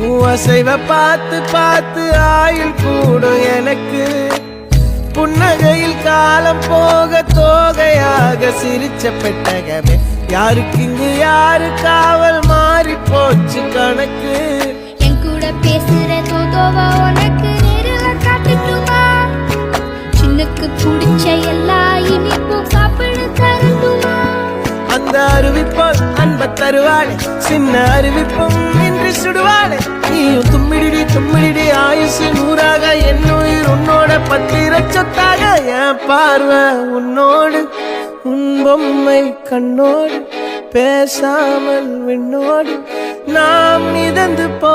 அசைவ பார்த்து பார்த்து ஆயுள் கூடும் எனக்கு. புன்னகையில் காலம் போக தோகையாக சிரிச்ச பெட்டகமே, யாருக்கு இங்கு யாரு காவல் மாறி போச்சு கணக்கு. என் கூட பேசுற தோதோவா உனக்கு நேரில காட்டுட்டுமா? சின்னக்கு பிடிச்ச எல்லா இனிப்பும் சாப்பிட தரட்டுமா? அந்த அறிவிப்போல் அன்ப தருவாளே, சின்ன அறிவிப்பும் இன்று சுடுவாளே. நீயும் தும்மிடி தும்மிடி ஆயுசு நூறாக, என் உயிர் உன்னோட பத்திர சொத்தாக. என் பார்வை உன்னோடு, உன் பொம்மை கண்ணோடு, பேசாமல் விண்ணோடு நாம் மிதந்து போ